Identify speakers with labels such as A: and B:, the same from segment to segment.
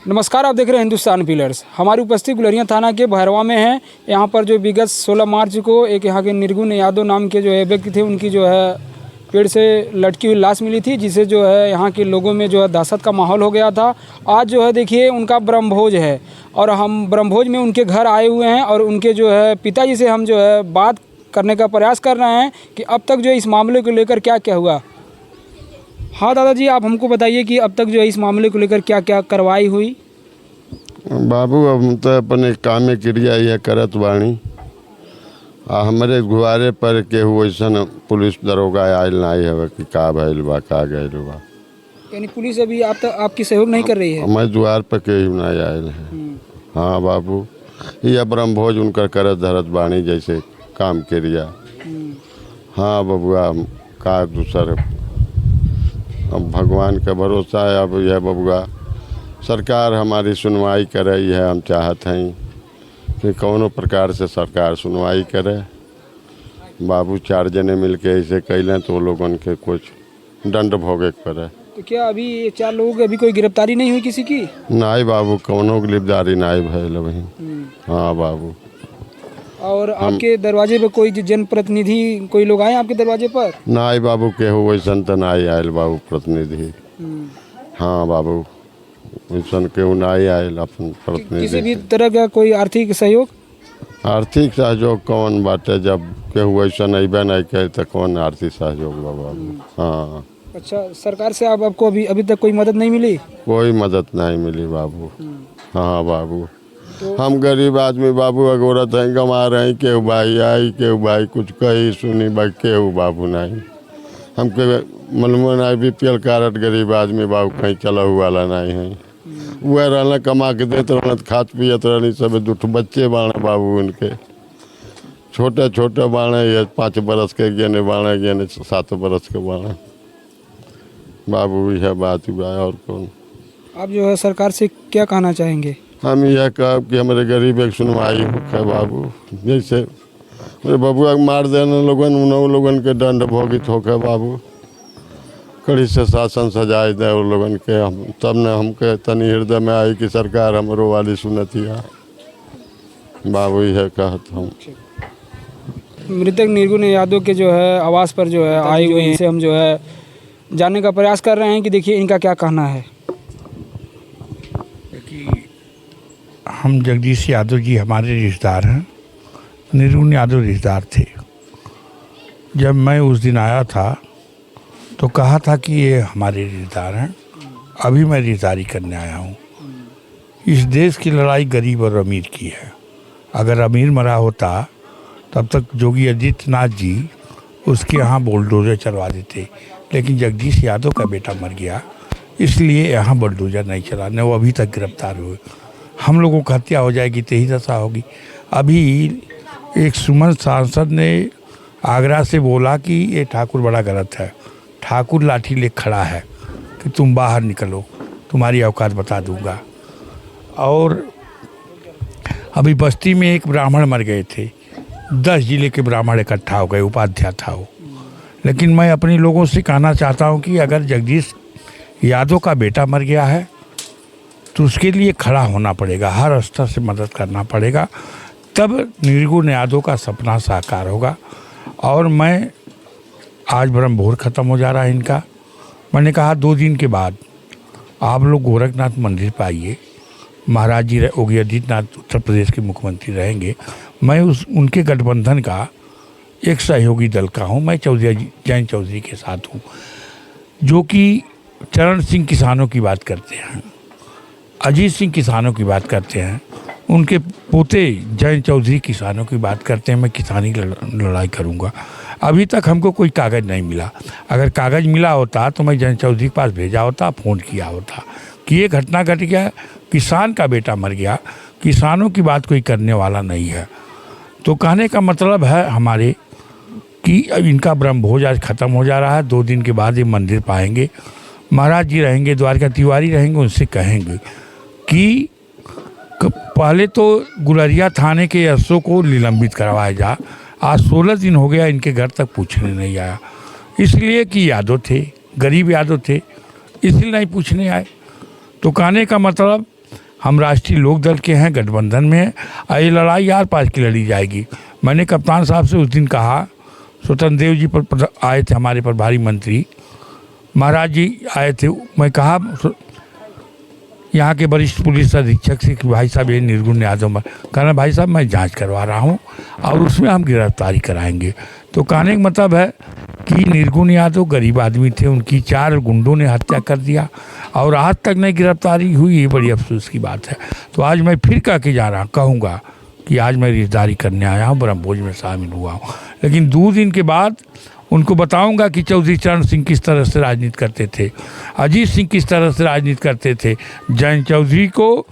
A: नमस्कार, आप देख रहे हैं हिंदुस्तान पिलर्स। हमारी उपस्थिति गुलरिया थाना के भैरवा में है। यहाँ पर जो विगत 16 मार्च को एक यहाँ के निर्गुण यादव नाम के जो है व्यक्ति थे, उनकी जो है पेड़ से लटकी हुई लाश मिली थी, जिसे जो है यहाँ के लोगों में जो है दहशत का माहौल हो गया था। आज जो है देखिए उनका ब्रह्मभोज है और हम ब्रह्मभोज में उनके घर आए हुए हैं और उनके जो है पिताजी से हम जो है बात करने का प्रयास कर रहे हैं कि अब तक जो इस मामले को लेकर क्या क्या हुआ। हाँ दादाजी, आप हमको बताइए कि अब तक जो है इस मामले को लेकर क्या क्या कार्रवाई हुई।
B: बाबू हम तो अपने काम क्रिया यह करत बाणी। हमारे गुब्बारे पर केहू वैसन पुलिस दरोगा आयल नहीं है कि का भइल बा का गइल बा।
A: यानी पुलिस अभी आप तक आपकी सहयोग नहीं कर रही है।
B: हमारे द्वार पर केहू नहीं आयल है। हाँ बाबू, यह ब्रह्मभोज उनकर करत धरत बाणी जैसे काम क्रिया। हाँ बबुआ, का दूसर अब भगवान का भरोसा है। अब यह बबुआ सरकार हमारी सुनवाई करे, है हम चाहत हैं कि कौनो प्रकार से सरकार सुनवाई करे। बाबू 4 जने मिलके ऐसे कैलें तो लोगन के कुछ दंड भोगे पड़े।
A: तो क्या अभी ये 4 लोगों की अभी कोई गिरफ्तारी नहीं हुई किसी की?
B: नहीं बाबू, कौनो गिरफ्तारी नहीं भइल अभी। हाँ बाबू।
A: और आपके दरवाजे पर कोई जनप्रतिनिधि कोई लोग आए आपके दरवाजे पर?
B: नहीं बाबू, केहू वैसन तो नहीं आयल बाबू प्रतिनिधि। हाँ बाबू, वैसन केहू नहीं आयल अपन प्रतिनिधि।
A: किसी भी तरह का कोई आर्थिक सहयोग?
B: आर्थिक सहयोग कौन बाटे, जब केहू वैसन अबे नहीं करे तो कौन आर्थिक सहयोग बा बाबू। हाँ।
A: अच्छा, सरकार से आपको अभी तक कोई मदद नहीं मिली?
B: कोई मदद नहीं मिली बाबू। हाँ बाबू, हम गरीब आदमी बाबू, अगोरत हैं, गंवा रहे हैं। केहू भाई आई, केहू भाई कुछ कही सुनी भाई, केहू बाबू नहीं। हमके मनमो नहीं BPL कार्ड गरीब आदमी बाबू, कहीं चला हुआ वाला नहीं है। वह रहना कमा के देते रहना, खात पियत रहनी। सब 2 बच्चे बाणे बाबू, उनके छोटे छोटे बाणे, ये 5 बरस के गेने बाणे, गेने 7 बरस के बाणे बाबू। यह बात हुआ और कौन।
A: आप जो है सरकार से क्या कहना चाहेंगे? हम
B: यह कह कि हमारे गरीब एक सुनवाई हो बाबू। जैसे मेरे बबुआ मार देने लोगन, उन लोगन के दंड भोगित होके बाबू, कड़ी से शासन सजाए दे उन लोगन के। हम तब ने हमके तनी हृदय में आई कि सरकार हमरो वाली सुनतिया बाबू। यह कहत हम
A: मृतक निर्गुण यादव के जो है आवास पर जो है आए हुए हैं, से हम जो है जानने का प्रयास कर रहे हैं कि देखिए इनका क्या कहना है।
C: हम जगदीश यादव जी हमारे रिश्तेदार हैं, निर्गुण यादव रिश्तेदार थे। जब मैं उस दिन आया था तो कहा था कि ये हमारे रिश्तेदार हैं। अभी मैं रिश्तेदारी करने आया हूँ। इस देश की लड़ाई गरीब और अमीर की है। अगर अमीर मरा होता तब तक योगी आदित्यनाथ जी उसके यहाँ बुलडोजर चलवा देते, लेकिन जगदीश यादव का बेटा मर गया, इसलिए यहाँ बुलडोजर नहीं चलाने। वो अभी तक गिरफ्तार हुए। हम लोगों की हत्या हो जाएगी तो यही दशा होगी। अभी एक सुमन सांसद ने आगरा से बोला कि ये ठाकुर बड़ा गलत है। ठाकुर लाठी ले खड़ा है कि तुम बाहर निकलो, तुम्हारी औकात बता दूंगा। और अभी बस्ती में एक ब्राह्मण मर गए थे, 10 जिले के ब्राह्मण इकट्ठा हो गए, उपाध्याय था वो। लेकिन मैं अपने लोगों से कहना चाहता हूँ कि अगर जगदीश यादव का बेटा मर गया है तो उसके लिए खड़ा होना पड़ेगा, हर स्तर से मदद करना पड़ेगा, तब निर्गुण यादव का सपना साकार होगा। और मैं आज ब्रह्मभोज ख़त्म हो जा रहा है इनका। मैंने कहा 2 दिन के बाद आप लोग गोरखनाथ मंदिर पर आइए। महाराज जी योगी आदित्यनाथ उत्तर प्रदेश के मुख्यमंत्री रहेंगे। मैं उनके गठबंधन का एक सहयोगी दल का हूँ। मैं जैन चौधरी के साथ हूँ, जो कि चरण सिंह किसानों की बात करते हैं, अजीत सिंह किसानों की बात करते हैं, उनके पोते जैन चौधरी किसानों की बात करते हैं। मैं किसानी लड़ाई करूंगा। अभी तक हमको कोई कागज़ नहीं मिला। अगर कागज़ मिला होता तो मैं जैन चौधरी के पास भेजा होता, फ़ोन किया होता कि ये घटना घट गया, किसान का बेटा मर गया, किसानों की बात कोई करने वाला नहीं है। तो कहने का मतलब है हमारे कि अब इनका ब्रह्मभोज आज ख़त्म हो जा रहा है। 2 दिन के बाद ये मंदिर पाएंगे, महाराज जी रहेंगे, द्वारका तिवारी रहेंगे, उनसे कहेंगे कि पहले तो गुलरिया थाने के एसओ को निलंबित करवाया जा। आज 16 दिन हो गया इनके घर तक पूछने नहीं आया, इसलिए कि यादव थे, गरीब यादव थे, इसलिए नहीं पूछने आए। तो कहने का मतलब हम राष्ट्रीय लोकदल के हैं, गठबंधन में हैं, और ये लड़ाई आर पार की लड़ी जाएगी। मैंने कप्तान साहब से उस दिन कहा, स्वतंत्र देव जी पर आए थे हमारे प्रभारी मंत्री, महाराज जी आए थे, मैं कहा यहाँ के वरिष्ठ पुलिस अधीक्षक से कि भाई साहब ये निर्गुण यादव, कहना भाई साहब मैं जांच करवा रहा हूँ और उसमें हम गिरफ्तारी कराएंगे। तो कहने का मतलब है कि निर्गुण यादव गरीब आदमी थे, उनकी 4 गुंडों ने हत्या कर दिया और आज तक नहीं गिरफ्तारी हुई, ये बड़ी अफसोस की बात है। तो आज मैं फिर कह के जा रहा कहूँगा कि आज मैं रिश्तेदारी करने आया हूँ, ब्रह्मभोज में शामिल हुआ हूँ, लेकिन 2 दिन के बाद उनको बताऊंगा कि चौधरी चरण सिंह किस तरह से राजनीति करते थे, अजीत सिंह किस तरह से राजनीति करते थे। जयंत चौधरी को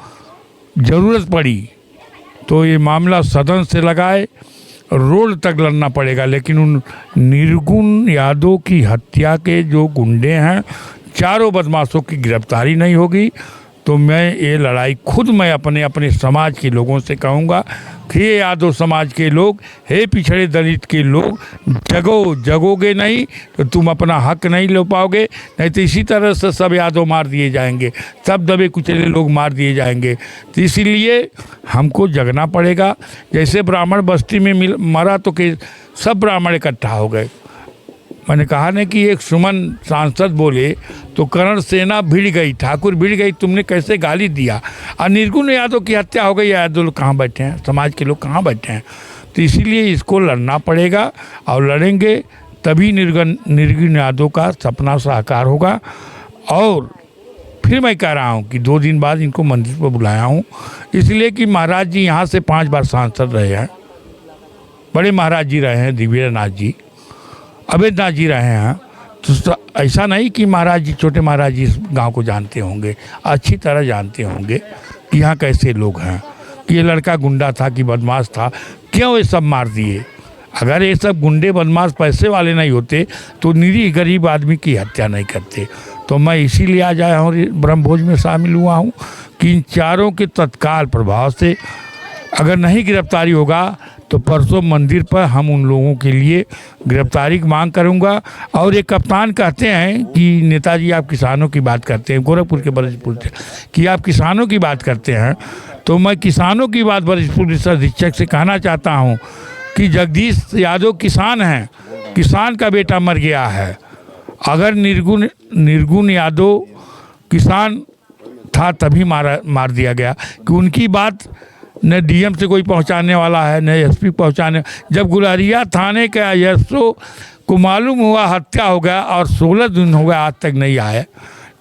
C: ज़रूरत पड़ी तो ये मामला सदन से लगाए, रोड तक लड़ना पड़ेगा, लेकिन उन निर्गुण यादव की हत्या के जो गुंडे हैं, 4 बदमाशों की गिरफ्तारी नहीं होगी तो मैं ये लड़ाई खुद मैं अपने समाज के लोगों से कहूँगा कि ये यादव समाज के लोग, हे पिछड़े दलित के लोग, जगोगे नहीं तो तुम अपना हक नहीं ले पाओगे, नहीं तो इसी तरह से सब यादव मार दिए जाएंगे, सब दबे कुचले लोग मार दिए जाएंगे। तो इसीलिए हमको जगना पड़ेगा। जैसे ब्राह्मण बस्ती में मरा तो कि सब ब्राह्मण इकट्ठा हो गए। मैंने कहा ना कि एक सुमन सांसद बोले तो करण सेना भिड़ गई, ठाकुर भिड़ गई, तुमने कैसे गाली दिया। और निर्गुण यादव की हत्या हो गई, यादव लोग कहाँ बैठे हैं, समाज के लोग कहाँ बैठे हैं। तो इसीलिए इसको लड़ना पड़ेगा और लड़ेंगे तभी निर्गुण यादव का सपना साकार होगा। और फिर मैं कह रहा हूँ कि 2 दिन बाद इनको मंदिर पर बुलाया हूँ, इसलिए कि महाराज जी यहाँ से 5 बार सांसद रहे हैं, बड़े महाराज जी रहे हैं, दिव्यनाथ जी, अवैधनाथ जी रहे हैं। तो ऐसा नहीं कि महाराज जी, छोटे महाराज जी इस गांव को जानते होंगे, अच्छी तरह जानते होंगे कि यहाँ कैसे लोग हैं, कि ये लड़का गुंडा था कि बदमाश था, क्यों ये सब मार दिए। अगर ये सब गुंडे बदमाश पैसे वाले नहीं होते तो निरीह गरीब आदमी की हत्या नहीं करते। तो मैं इसीलिए आज आया हूँ, ब्रह्मभोज में शामिल हुआ हूँ कि इन 4 के तत्काल प्रभाव से अगर नहीं गिरफ्तारी होगा तो परसों मंदिर पर हम उन लोगों के लिए गिरफ्तारी की मांग करूंगा। और एक कप्तान कहते हैं कि नेताजी आप किसानों की बात करते हैं, गोरखपुर के वरिष्ठ पुलिस कि आप किसानों की बात करते हैं, तो मैं किसानों की बात वरिष्ठ पुलिस अधीक्षक से कहना चाहता हूं कि जगदीश यादव किसान हैं, किसान का बेटा मर गया है। अगर निर्गुण यादव किसान था तभी मार दिया गया कि उनकी बात न डीएम से कोई पहुंचाने वाला है, न एसपी पहुंचाने। जब गुलरिया थाने का एसओ को मालूम हुआ हत्या हो गया और 16 दिन हो गया आज तक नहीं आए,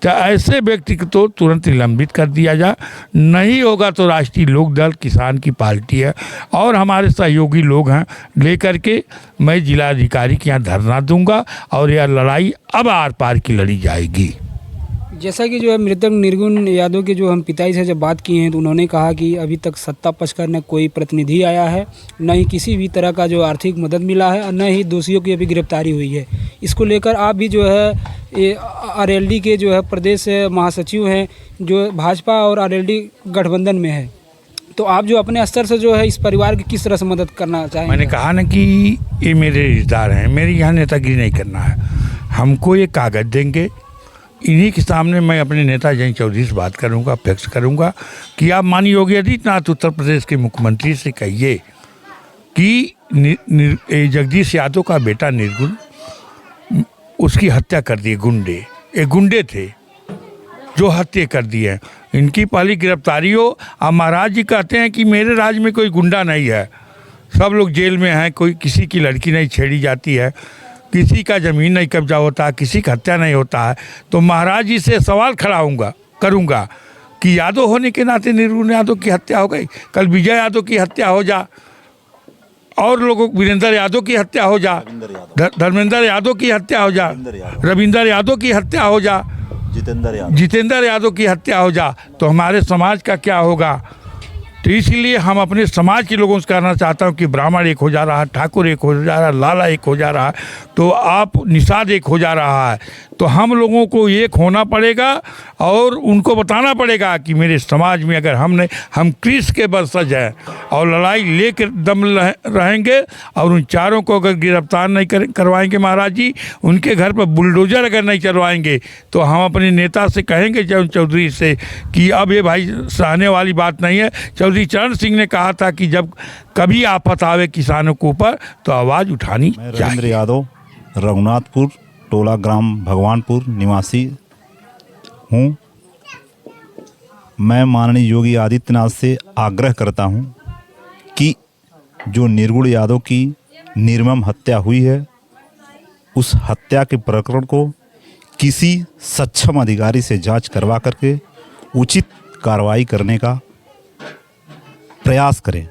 C: तो ऐसे व्यक्ति को तो तुरंत निलंबित कर दिया जाए। नहीं होगा तो राष्ट्रीय लोकदल किसान की पार्टी है और हमारे सहयोगी लोग हैं, लेकर के मैं जिलाधिकारी के यहाँ धरना दूंगा और यह लड़ाई अब आर पार की लड़ी जाएगी।
A: जैसा कि जो है मृतक निर्गुण यादव के जो हम पिताजी से जब बात किए हैं तो उन्होंने कहा कि अभी तक सत्ता पक्ष का न कोई प्रतिनिधि आया है, न ही किसी भी तरह का जो आर्थिक मदद मिला है और न ही दोषियों की अभी गिरफ्तारी हुई है। इसको लेकर आप भी जो है ये आरएलडी के जो है प्रदेश महासचिव हैं, जो भाजपा और आरएलडी गठबंधन में है, तो आप जो अपने स्तर से जो है इस परिवार की किस तरह से मदद करना चाहेंगे?
C: मैंने कहा ना कि ये मेरे रिश्तेदार हैं, मेरे यहाँ नेतागिरी नहीं करना है। हमको ये कागज देंगे, इन्हीं के सामने मैं अपने नेता जयंत चौधरी से बात करूंगा, अपेक्षा करूंगा कि आप माननीय योगी आदित्यनाथ उत्तर प्रदेश के मुख्यमंत्री से कहिए कि जगदीश यादव का बेटा निर्गुण, उसकी हत्या कर दी गुंडे, एक गुंडे थे जो हत्या कर दी है, इनकी पहली गिरफ्तारी हो। अब महाराज जी कहते हैं कि मेरे राज्य में कोई गुंडा नहीं है, सब लोग जेल में हैं, कोई किसी की लड़की नहीं छेड़ी जाती है, किसी का ज़मीन नहीं कब्जा होता, किसी का हत्या नहीं होता है। तो महाराज जी से सवाल खड़ा करूँगा कि यादव होने के नाते निर्गुण यादव की हत्या हो गई, कल विजय यादव की हत्या हो जा, और लोगों वीरेंद्र यादव की हत्या हो जा, धर्मेंद्र यादव की हत्या हो जा, रविंदर यादव की हत्या हो जा, जितेंद्र यादव की हत्या हो जा, तो हमारे समाज का क्या होगा। तो इसीलिए हम अपने समाज के लोगों से कहना चाहता हूँ कि ब्राह्मण एक हो जा रहा है, ठाकुर एक हो जा रहा है, लाला एक हो जा रहा है, तो आप निषाद एक हो जा रहा है, तो हम लोगों को एक होना पड़ेगा और उनको बताना पड़ेगा कि मेरे समाज में अगर हम कृष्ण के वंशज हैं और लड़ाई लेकर दम रहेंगे और उन चारों को अगर गिरफ्तार नहीं करवाएंगे महाराज जी, उनके घर पर बुलडोजर अगर नहीं चलवाएंगे, तो हम अपने नेता से कहेंगे जयंत चौधरी से कि अब ये भाई सहने वाली बात नहीं है। चौधरी चरण सिंह ने कहा था कि जब कभी आफत आवे किसानों के ऊपर तो आवाज़ उठानी
D: रविंद्र
C: चाहिए।
D: यादव, रघुनाथपुर टोला ग्राम भगवानपुर निवासी हूँ। मैं माननीय योगी आदित्यनाथ से आग्रह करता हूँ कि जो निर्गुण यादव की निर्मम हत्या हुई है, उस हत्या के प्रकरण को किसी सक्षम अधिकारी से जांच करवा करके उचित कार्रवाई करने का प्रयास करें।